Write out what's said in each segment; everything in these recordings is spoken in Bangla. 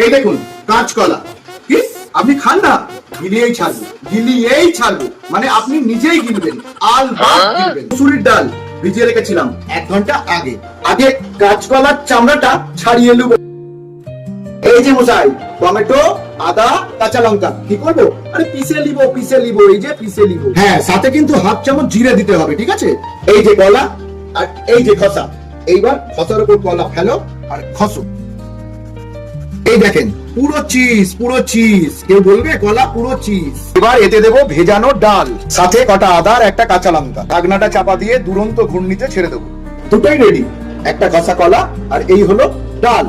এই দেখুন কাঁচকলা, কি আপনি খান না? গিলিয়েই ছাড়বো, মানে আপনি নিজেই গিলবেন, গিলবেন। মুসুরির ডাল ভিজিয়ে রেখেছিলাম 1 ঘন্টা আগে। আগে কাঁচকলার চামড়াটা ছাড়িয়ে নেব। এই যে মশাই, টমেটো, আদা, কাঁচা লঙ্কা কি করবো? আরে পিষে নিব, এই যে পিষে নিব। হ্যাঁ, সাথে কিন্তু 1/2 চামচ জিরে দিতে হবে, ঠিক আছে? এই যে কলা আর এই যে খসা, এইবার খসার উপর কলা ফেলো আর খসো। এই দেখেন পুরো চিজ, কেউ বলবে কলা পুরো চিজ। এবার এতে দেবো ভেজানো ডাল, সাথে কটা আদা আর একটা কাঁচা লঙ্কা। ঢাকনাটা চাপা দিয়ে দুরন্ত ঘূর্ণিতে ছেড়ে দেবো। দুটোই রেডি, একটা খসা কলা আর এই হলো ডাল।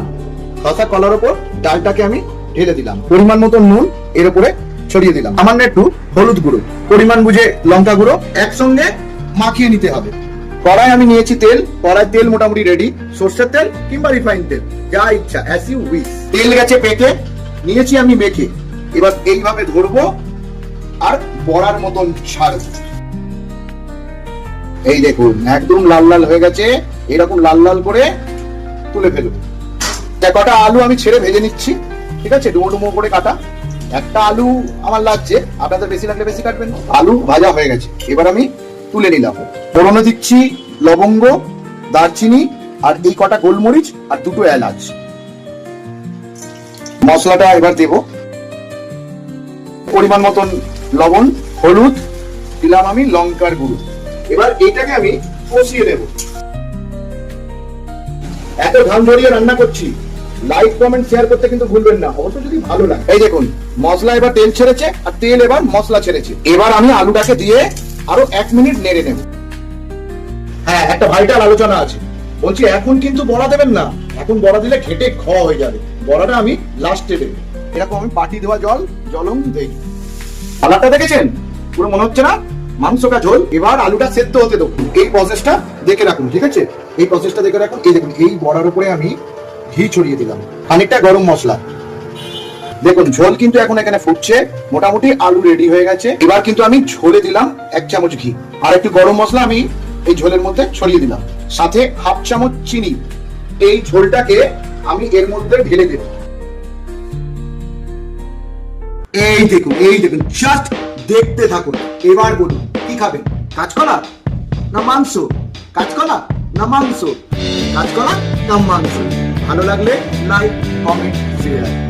খসা কলার উপর ডালটাকে আমি ঢেলে দিলাম। পরিমাণ মতো নুন এর উপরে ছড়িয়ে দিলাম। সামান্য একটু হলুদ গুঁড়ো, পরিমাণ বুঝে লঙ্কা গুঁড়ো, একসঙ্গে মাখিয়ে নিতে হবে। কড়াই আমি নিয়েছি তেল, কড়াই তেল মোটামুটি রেডি। সরষের তেল কিংবা রিফাইন তেল, যা ইচ্ছা, অ্যাজ ইউ উইশ। তেল গেছে পেকে, নিয়েছি আমি মেখে। এবার এইভাবে ধরবো আর বড়ার মতন ছাড়বো। এই দেখুন একদম লাল লাল হয়ে গেছে। এরকম লাল লাল করে তুলে ফেলবো। কটা আলু আমি ছেড়ে ভেজে নিচ্ছি, ঠিক আছে? ডুমো ডুমো করে কাটা। একটা আলু আমার লাগছে, আপনাদের বেশি লাগলে বেশি কাটবেন। আলু ভাজা হয়ে গেছে, এবার আমি তুলে নিলাম। ফোড়নে দিচ্ছি লবঙ্গ, দারচিনি আর এই কটা গোলমরিচ আর 2টো এলাচ। মশলাটা এবার দেব। পরিমাণ মতন লবণ, হলুদ দিলাম আমি, লঙ্কার গুঁড়ো। এবার এইটাকে আমি কষিয়ে দেব। এত ঘাম ঝরিয়ে রান্না করছি, লাইক কমেন্ট শেয়ার করতে কিন্তু ভুলবেন না, অবশ্য যদি ভালো লাগে। এই দেখুন মশলা এবার তেল ছেড়েছে আর তেল এবার মশলা ছেড়েছে। এবার আমি আলুটাকে দিয়ে আরো 1 মিনিট নেড়ে নেব। হ্যাঁ, একটা ভাইটাল আলোচনা আছে, বলছি এখন কিন্তু বড়া দেবেন না, এখন বড়া দিলে ঘেটে খ হয়ে যাবে। বড়াটা আমি লাস্টে দেব। এরকম আমি পাটি দেওয়া জলম দেই। কালারটা দেখেছেন? পুরো মনে হচ্ছে না মাংসটা ঝোল। এবার আলুটা সেদ্ধ হতে দেবো। এই প্রসেসটা দেখে রাখুন, ঠিক আছে? এই প্রসেসটা দেখে রাখুন। এই দেখুন এই বড়ার উপরে আমি ঘি ছড়িয়ে দিলাম, খানিকটা গরম মশলা। দেখুন ঝোল কিন্তু এখন এখানে ফুটছে, মোটামুটি আলু রেডি হয়ে গেছে। এবার কিন্তু আমি ঝোলে দিলাম 1 চামচ ঘি আর একটু গরম মশলা আমি এই ঝোলের মধ্যে ছড়িয়ে দিলাম, সাথে 1/2 চামচ চিনি। এই ঝোলটাকে আমি এর মধ্যে ঢেলে দেব। এই দেখুন জাস্ট দেখতে থাকুন। এবার বলুন কি খাবেন? কাঁচকলা না মাংস? কাঁচকলা না মাংস? কাঁচকলা না মাংস? ভালো লাগলে লাইক, কমেন্ট, শেয়ার।